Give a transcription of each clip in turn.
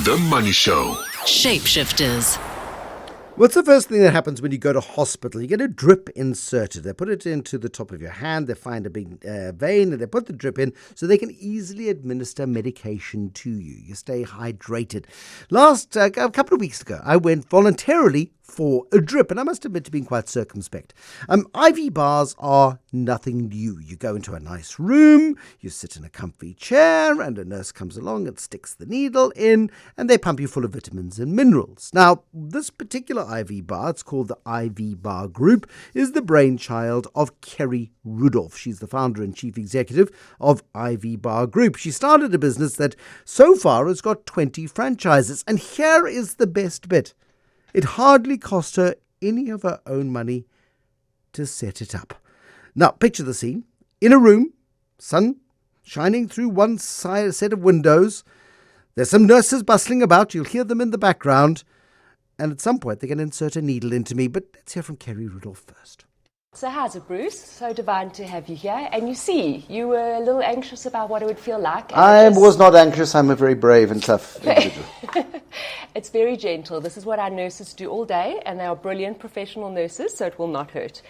The Money Show. Shapeshifters. What's the first thing that happens when you go to hospital? You get a drip inserted. They put it into the top of your hand. They find a big vein and they put the drip in so they can easily administer medication to you. You stay hydrated. A couple of weeks ago, I went voluntarily for a drip, and I must admit to being quite circumspect. IV bars are nothing new. You go into a nice room, you sit in a comfy chair, and a nurse comes along and sticks the needle in, and they pump you full of vitamins and minerals. Now, this particular IV bar, it's called the IV Bar Group, is the brainchild of Keri Rudolph. She's the founder and chief executive of IV Bar Group. She started a business that so far has got 20 franchises, and here is the best bit. It hardly cost her any of her own money to set it up. Now, picture the scene. In a room, sun shining through one set of windows. There's some nurses bustling about. You'll hear them in the background. And at some point, they're going to insert a needle into me. But let's hear from Keri Rudolph first. So how's it, Bruce? So divine to have you here. And you were a little anxious about what it would feel like. I was not anxious. I'm a very brave and tough individual. It's very gentle. This is what our nurses do all day, and they are brilliant professional nurses, so it will not hurt.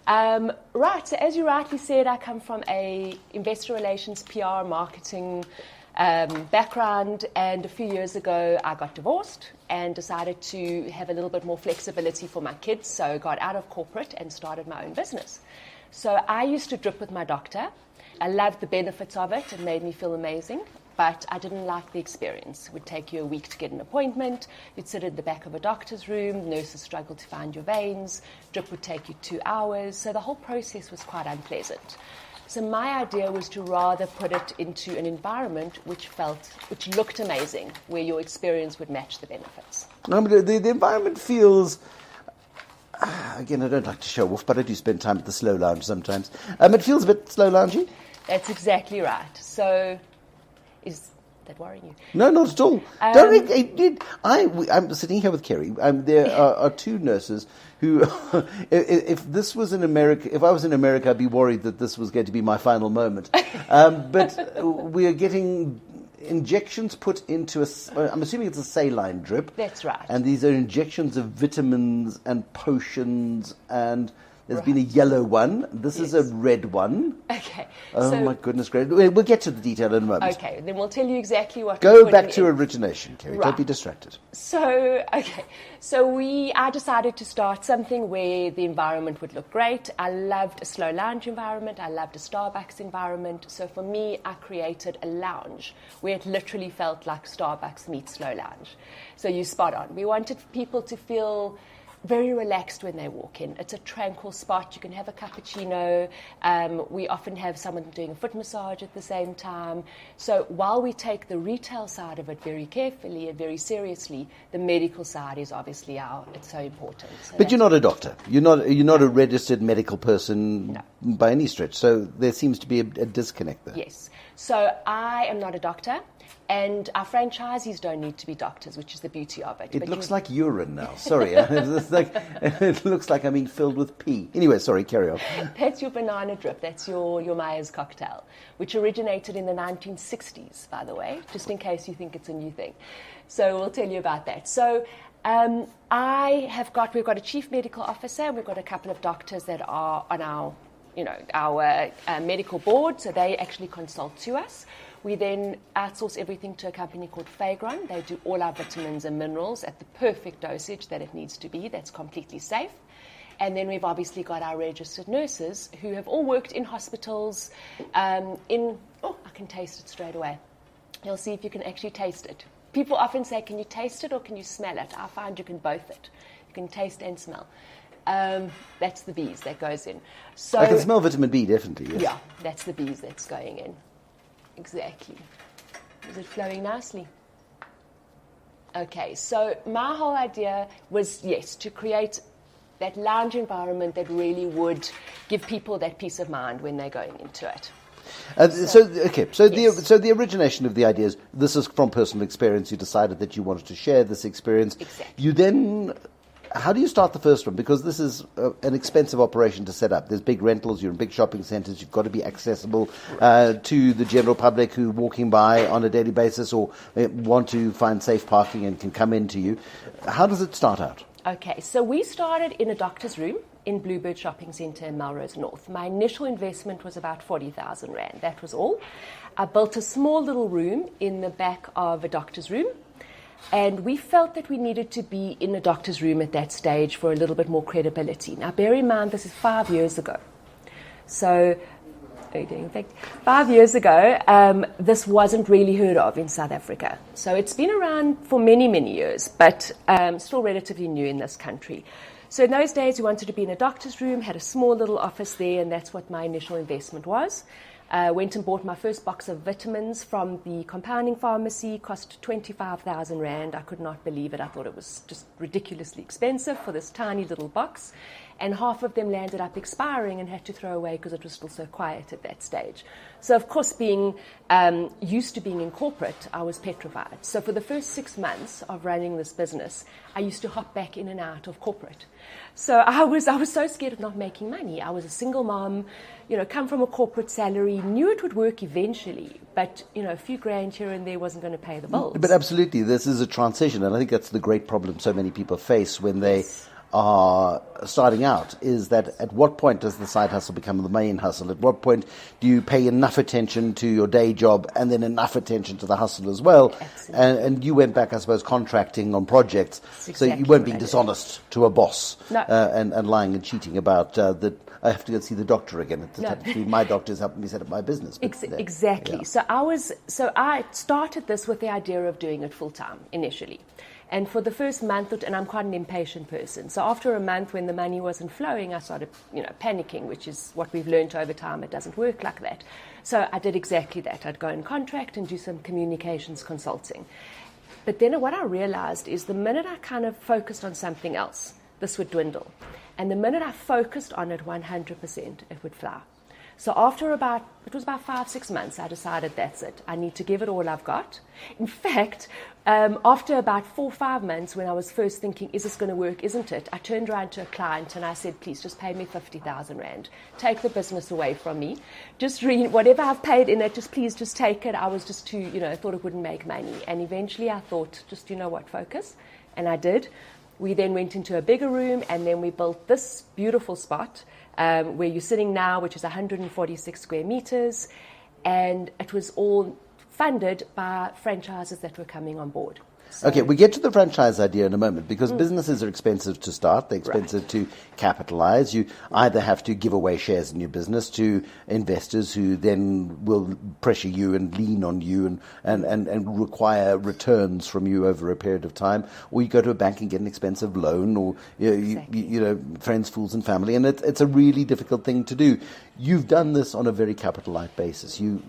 Right, so as you rightly said, I come from a investor relations, PR, marketing background, and a few years ago I got divorced and decided to have a little bit more flexibility for my kids, so got out of corporate and started my own business. So I used to drip with my doctor. I loved the benefits of it. It made me feel amazing, but I didn't like the experience. It would take you a week to get an appointment. You'd sit at the back of a doctor's room. Nurses struggled to find your veins. Drip would take you 2 hours. So the whole process was quite unpleasant. So my idea was to rather put it into an environment which looked amazing, where your experience would match the benefits. No, but the environment feels... Again, I don't like to show off, but I do spend time at the slow lounge sometimes. It feels a bit slow loungey. That's exactly right. So, is that worrying you? No, not at all. I'm sitting here with Keri. There are two nurses who, if this was in America, if I was in America, I'd be worried that this was going to be my final moment. But we are getting injections put into I'm assuming it's a saline drip. That's right. And these are injections of vitamins and potions, and there's been a yellow one. This is a red one. Okay. Oh, my goodness, great. We'll get to the detail in a moment. Okay, then we'll tell you exactly what Go back to origination, Keri. Right. Don't be distracted. So I decided to start something where the environment would look great. I loved a slow lounge environment. I loved a Starbucks environment. So for me, I created a lounge where it literally felt like Starbucks meets slow lounge. So you spot on. We wanted people to feel very relaxed when they walk in. It's a tranquil spot. You can have a cappuccino. We often have someone doing a foot massage at the same time. So while we take the retail side of it very carefully and very seriously, the medical side is obviously it's so important. So but you're not a doctor. You're not a registered medical person by any stretch. So there seems to be a disconnect there. Yes. So I am not a doctor. And our franchisees don't need to be doctors, which is the beauty of it. It looks like urine now. Sorry. It looks like I'm being filled with pee. Anyway, sorry, carry on. That's your banana drip. That's your Myers cocktail, which originated in the 1960s, by the way, just in case you think it's a new thing. So we'll tell you about that. So we've got a chief medical officer. We've got a couple of doctors that are on our medical board, so they actually consult to us. We then outsource everything to a company called Fagron. They do all our vitamins and minerals at the perfect dosage that it needs to be. That's completely safe. And then we've obviously got our registered nurses who have all worked in hospitals. I can taste it straight away. You'll see if you can actually taste it. People often say, can you taste it or can you smell it? I find you can both it. You can taste and smell. That's the bees that goes in. So I can smell vitamin B, definitely. Yes. Yeah, that's the bees that's going in. Exactly. Is it flowing nicely? Okay, so my whole idea was, yes, to create that lounge environment that really would give people that peace of mind when they're going into it. So yes. the origination of the idea is, this is from personal experience. You decided that you wanted to share this experience. Exactly. You then How do you start the first one? Because this is an expensive operation to set up. There's big rentals, you're in big shopping centres, you've got to be accessible to the general public who are walking by on a daily basis or want to find safe parking and can come into you. How does it start out? Okay, so we started in a doctor's room in Bluebird Shopping Centre in Melrose North. My initial investment was about 40,000 Rand. That was all. I built a small little room in the back of a doctor's room, and we felt that we needed to be in a doctor's room at that stage for a little bit more credibility. Now, bear in mind, this is 5 years ago. So, in fact, 5 years ago, this wasn't really heard of in South Africa. So it's been around for many, many years, but still relatively new in this country. So in those days, we wanted to be in a doctor's room, had a small little office there, and that's what my initial investment was. Went and bought my first box of vitamins from the compounding pharmacy, cost 25,000 Rand. I could not believe it. I thought it was just ridiculously expensive for this tiny little box. And half of them landed up expiring and had to throw away because it was still so quiet at that stage. So, of course, being used to being in corporate, I was petrified. So for the first 6 months of running this business, I used to hop back in and out of corporate. So I was so scared of not making money. I was a single mom, come from a corporate salary, knew it would work eventually, but, a few grand here and there wasn't going to pay the bills. But absolutely, this is a transition, and I think that's the great problem so many people face when they are starting out, is that at what point does the side hustle become the main hustle? At what point do you pay enough attention to your day job and then enough attention to the hustle as well? And you went back, I suppose, contracting on projects, so you weren't being dishonest to a boss and lying and cheating about that. I have to go see the doctor again. My doctor's helping me set up my business. Exactly. Yeah. So I started this with the idea of doing it full time initially. And for the first month, and I'm quite an impatient person, so after a month when the money wasn't flowing, I started, panicking, which is what we've learned over time. It doesn't work like that. So I did exactly that. I'd go and contract and do some communications consulting. But then what I realized is the minute I kind of focused on something else, this would dwindle. And the minute I focused on it 100%, it would fly. So after it was about 5-6 months, I decided that's it. I need to give it all I've got. In fact, after about 4 or 5 months, when I was first thinking, is this going to work, isn't it? I turned around to a client and I said, please just pay me 50,000 Rand. Take the business away from me. Just whatever I've paid in it, please take it. I was just too, thought it wouldn't make money. And eventually I thought, focus. And I did. We then went into a bigger room, and then we built this beautiful spot where you're sitting now, which is 146 square meters, and it was all funded by franchises that were coming on board. So, okay, we get to the franchise idea in a moment, because businesses are expensive to start, they're expensive to capitalize. You either have to give away shares in your business to investors who then will pressure you and lean on you and require returns from you over a period of time, or you go to a bank and get an expensive loan, or friends, fools and family, and it's a really difficult thing to do. You've done this on a very capital-light basis. You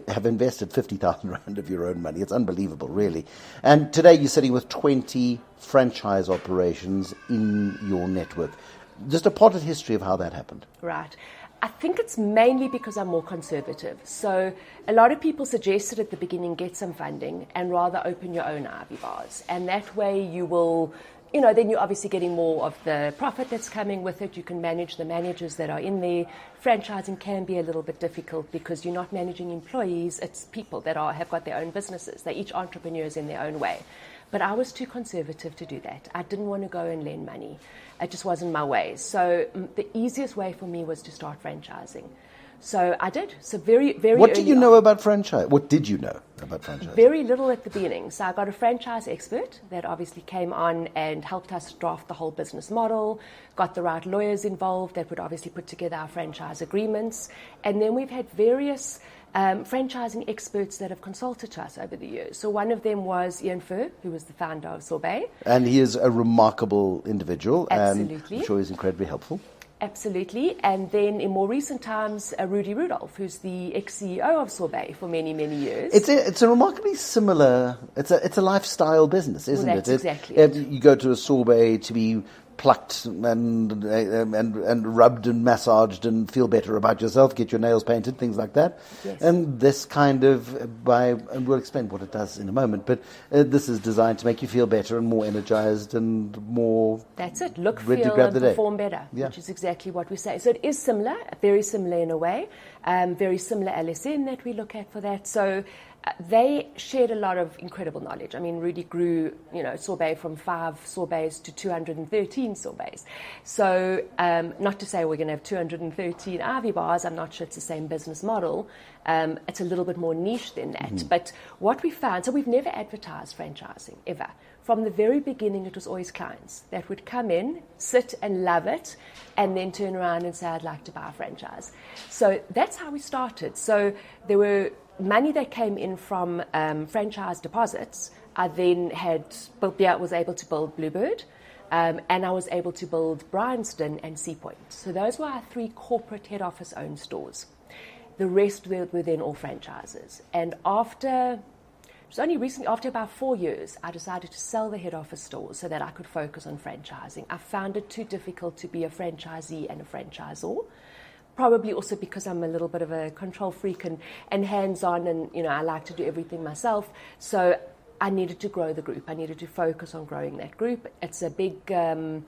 have invested 50,000 Rand of your own money. It's unbelievable, really. And today you're sitting with 20 franchise operations in your network. Just a potted history of how that happened. Right. I think it's mainly because I'm more conservative. So a lot of people suggested at the beginning, get some funding and rather open your own Ivy bars. And that way you will... then you're obviously getting more of the profit that's coming with it. You can manage the managers that are in there. Franchising can be a little bit difficult because you're not managing employees. It's people that have got their own businesses. They're each entrepreneurs in their own way. But I was too conservative to do that. I didn't want to go and lend money. It just wasn't my way. So the easiest way for me was to start franchising. So I did. So very, very What do you know about franchise? What did you know about franchise? Very little at the beginning. So I got a franchise expert that obviously came on and helped us draft the whole business model, got the right lawyers involved that would obviously put together our franchise agreements. And then we've had various franchising experts that have consulted to us over the years. So one of them was Ian Furr, who was the founder of Sorbet. And he is a remarkable individual. Absolutely. And I'm sure he's incredibly helpful. Absolutely. And then in more recent times, Keri Rudolph, who's the ex-CEO of Sorbet for many, many years. It's a remarkably similar, it's a lifestyle business, isn't that's it? Exactly it. You go to a Sorbet to be plucked and rubbed and massaged and feel better about yourself, get your nails painted, things like that. Yes. And this kind of, and we'll explain what it does in a moment, but this is designed to make you feel better and more energized and more... That's it. Look, ready to feel, grab and the day. perform better, Yeah. which is exactly what we say. So it is similar, very similar in a way, very similar LSN that we look at for that. So they shared a lot of incredible knowledge. I mean, Rudy grew, sorbet from 5 sorbets to 213 sorbets. So not to say we're going to have 213 Ivy bars. I'm not sure it's the same business model. It's a little bit more niche than that. Mm-hmm. But what we found, so we've never advertised franchising, ever. From the very beginning, it was always clients that would come in, sit and love it, and then turn around and say, I'd like to buy a franchise. So that's how we started. So there were money that came in from franchise deposits. I then was able to build Bluebird, and I was able to build Bryanston and Sea Point. So those were our 3 corporate head office owned stores. The rest were then all franchises. And after about 4 years, I decided to sell the head office stores so that I could focus on franchising. I found it too difficult to be a franchisee and a franchisor. Probably also because I'm a little bit of a control freak and hands-on, and I like to do everything myself. So I needed to grow the group. I needed to focus on growing that group. It's a big land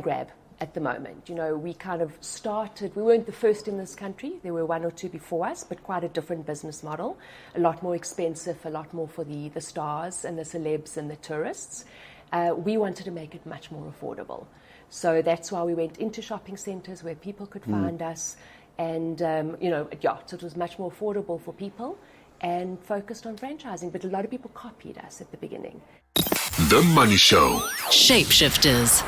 grab at the moment. We kind of started, we weren't the first in this country. There were 1 or 2 before us, but quite a different business model. A lot more expensive, a lot more for the stars and the celebs and the tourists. We wanted to make it much more affordable. So that's why we went into shopping centres where people could find us. And, so it was much more affordable for people and focused on franchising. But a lot of people copied us at the beginning. The Money Show. Shapeshifters.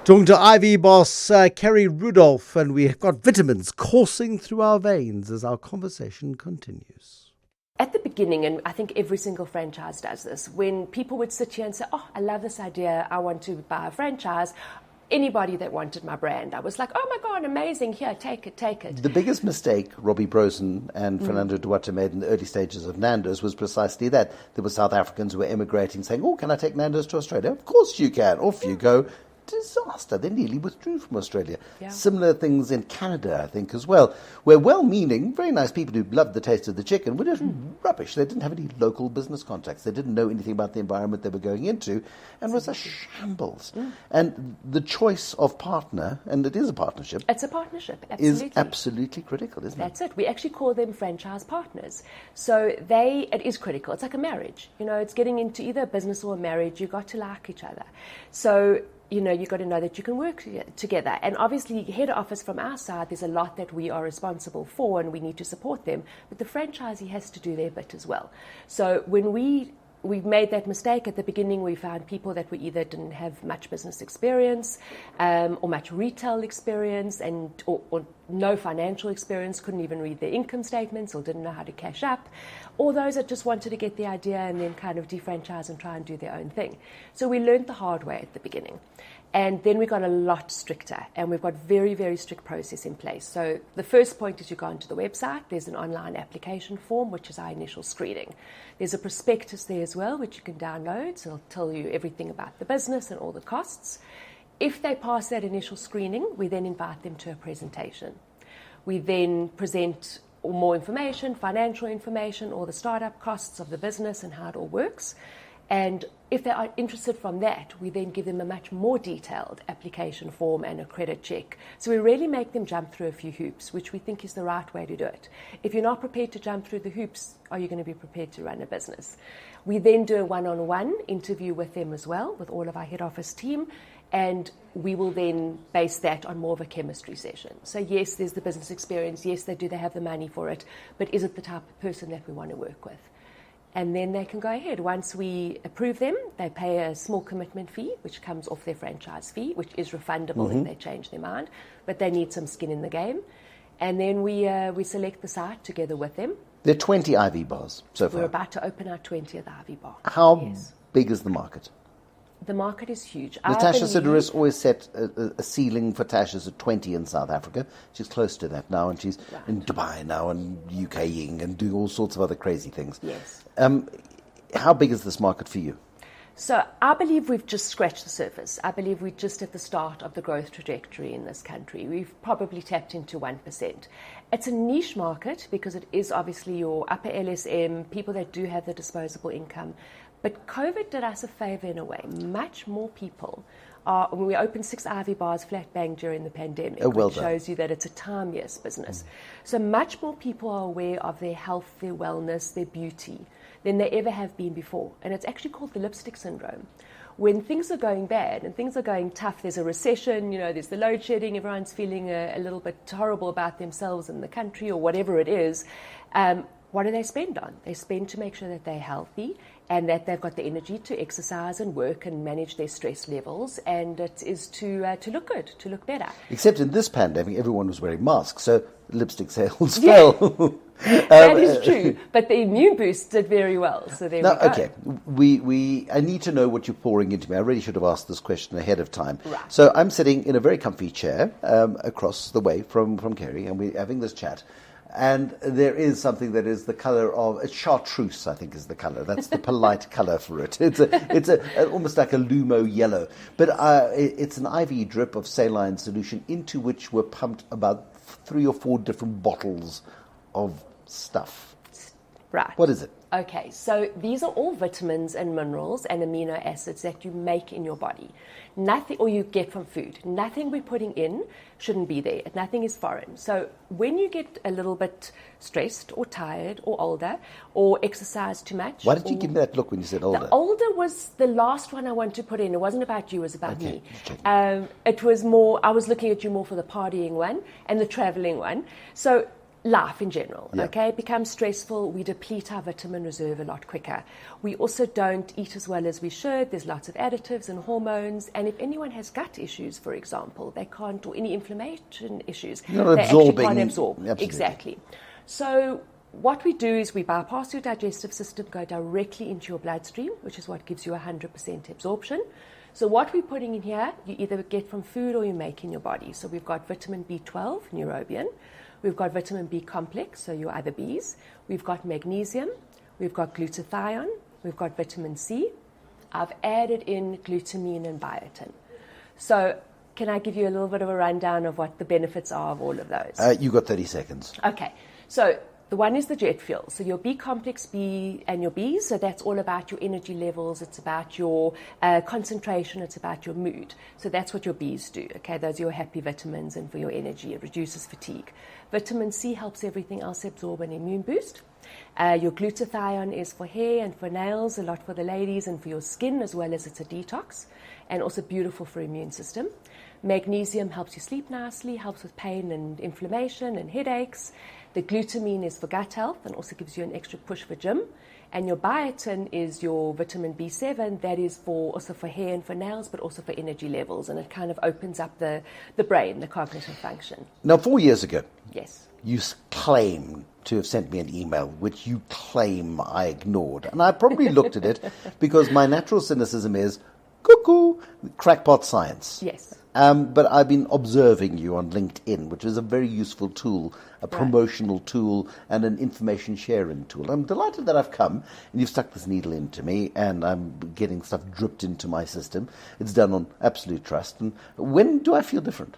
Talking to Ivy boss Keri Rudolph, and we have got vitamins coursing through our veins as our conversation continues. At the beginning, and I think every single franchise does this, when people would sit here and say, I love this idea, I want to buy a franchise, anybody that wanted my brand, I was like, oh my God, amazing, here, take it. The biggest mistake Robbie Brosen and Fernando Duarte made in the early stages of Nando's was precisely that. There were South Africans who were emigrating saying, can I take Nando's to Australia? Of course you can. Off you go. Disaster. They nearly withdrew from Australia. Yeah. Similar things in Canada, I think, as well, where well-meaning, very nice people who loved the taste of the chicken were just rubbish. They didn't have any local business contacts. They didn't know anything about the environment they were going into, and it was a shambles. And the choice of partner, and it is a partnership, It's a partnership, absolutely. is absolutely critical, isn't That's it. We actually call them franchise partners. So it is critical. It's like a marriage. It's getting into either a business or a marriage. You've got to like each other. So you've got to know that you can work together. And obviously, head office from our side, there's a lot that we are responsible for and we need to support them. But the franchisee has to do their bit as well. So when we made that mistake at the beginning, we found people that we either didn't have much business experience or much retail experience or no financial experience, couldn't even read their income statements or didn't know how to cash up, or those that just wanted to get the idea and then kind of defranchise and try and do their own thing. So we learned the hard way at the beginning. And then we got a lot stricter, and we've got very, very strict process in place. So the first point is you go onto the website. There's an online application form, which is our initial screening. There's a prospectus there as well, which you can download. So it'll tell you everything about the business and all the costs. If they pass that initial screening, we then invite them to a presentation. We then present more information, financial information, all the startup costs of the business and how it all works. And if they are interested from that, we then give them a much more detailed application form and a credit check. So we really make them jump through a few hoops, which we think is the right way to do it. If you're not prepared to jump through the hoops, are you going to be prepared to run a business? We then do a one-on-one interview with them as well, with all of our head office team, and we will then base that on more of a chemistry session. So yes, there's the business experience, yes, they have the money for it, but is it the type of person that we want to work with? And then they can go ahead. Once we approve them, they pay a small commitment fee, which comes off their franchise fee, which is refundable if they change their mind, but they need some skin in the game. And then we select the site together with them. There are 20 Ivy bars so far. We're about to open our 20th Ivy bar. How big is the market? The market is huge. Natasha Sidoris always set a ceiling for Tasha's at 20 in South Africa. She's close to that now, and she's in Dubai now and UKing and doing all sorts of other crazy things. Yes. How big is this market for you? So I believe we've just scratched the surface. I believe we're just at the start of the growth trajectory in this country. We've probably tapped into 1%. It's a niche market because it is obviously your upper LSM, people that do have the disposable income. But COVID did us a favor in a way. Much more people are, we opened 6 Ivy bars flat bang during the pandemic, well which done. shows you that it's a time-yes business. So much more people are aware of their health, their wellness, their beauty than they ever have been before. And it's actually called the lipstick syndrome. When things are going bad and things are going tough, there's a recession, there's the load shedding, everyone's feeling a little bit horrible about themselves and the country or whatever it is, what do they spend on? They spend to make sure that they're healthy and that they've got the energy to exercise and work and manage their stress levels, and it is to look good, to look better. Except in this pandemic, everyone was wearing masks, so lipstick sales fell. That is true, but the immune boost did very well. So there we go. Okay, I need to know what you're pouring into me. I really should have asked this question ahead of time. Right. So I'm sitting in a very comfy chair across the way from Keri, and we're having this chat. And there is something that is the colour of chartreuse, I think is the colour. That's the polite colour for it. It's almost like a Lumo yellow. But it's an IV drip of saline solution into which were pumped about 3 or 4 different bottles of stuff. Right. What is it? Okay, so these are all vitamins and minerals and amino acids that you make in your body. Nothing, or you get from food. Nothing we're putting in shouldn't be there. Nothing is foreign. So when you get a little bit stressed or tired or older or exercise too much. Why did you give me that look when you said older? The older was the last one I wanted to put in. It wasn't about you, it was about me. Okay. It was more, I was looking at you more for the partying one and the traveling one. So life in general, okay, becomes stressful. We deplete our vitamin reserve a lot quicker. We also don't eat as well as we should. There's lots of additives and hormones. And if anyone has gut issues, for example, they can't, or any inflammation issues, they actually can't absorb. Absolutely. Exactly. So what we do is we bypass your digestive system, go directly into your bloodstream, which is what gives you 100% absorption. So what we're putting in here, you either get from food or you make in your body. So we've got vitamin B12, neurobion. We've got vitamin B complex, so your other Bs. We've got magnesium. We've got glutathione. We've got vitamin C. I've added in glutamine and biotin. So can I give you a little bit of a rundown of what the benefits are of all of those? You got 30 seconds. Okay. So the one is the jet fuel. So your B complex B and your Bs, so that's all about your energy levels. It's about your concentration. It's about your mood. So that's what your Bs do. Okay, those are your happy vitamins and for your energy. It reduces fatigue. Vitamin C helps everything else absorb an immune boost. Your glutathione is for hair and for nails, a lot for the ladies, and for your skin, as well as it's a detox, and also beautiful for immune system. Magnesium helps you sleep nicely, helps with pain and inflammation and headaches. The glutamine is for gut health and also gives you an extra push for gym. And your biotin is your vitamin B7. That is also for hair and for nails, but also for energy levels. And it kind of opens up the brain, the cognitive function. Now, 4 years ago, yes, you claim to have sent me an email, which you claim I ignored. And I probably looked at it because my natural cynicism is, cuckoo, crackpot science. Yes. But I've been observing you on LinkedIn, which is a very useful tool, a promotional tool, and an information sharing tool. I'm delighted that I've come, and you've stuck this needle into me, and I'm getting stuff dripped into my system. It's done on absolute trust. And when do I feel different?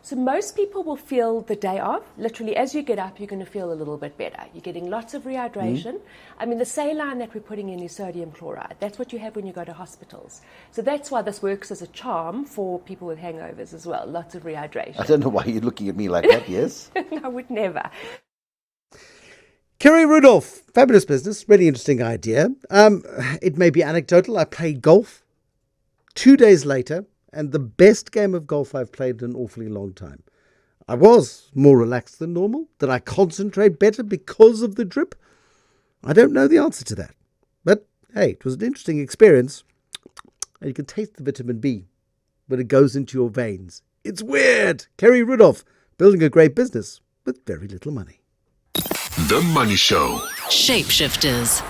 So most people will feel the day of. Literally, as you get up, you're going to feel a little bit better. You're getting lots of rehydration. I mean, the saline that we're putting in is sodium chloride. That's what you have when you go to hospitals. So that's why this works as a charm for people with hangovers as well. Lots of rehydration. I don't know why you're looking at me like that, yes? I would never. Keri Rudolph, fabulous business, really interesting idea. It may be anecdotal. I played golf 2 days later, and the best game of golf I've played in an awfully long time. I was more relaxed than normal. Did I concentrate better because of the drip? I don't know the answer to that. But hey, it was an interesting experience. And you can taste the vitamin B when it goes into your veins. It's weird. Keri Rudolph, building a great business with very little money. The Money Show. Shapeshifters.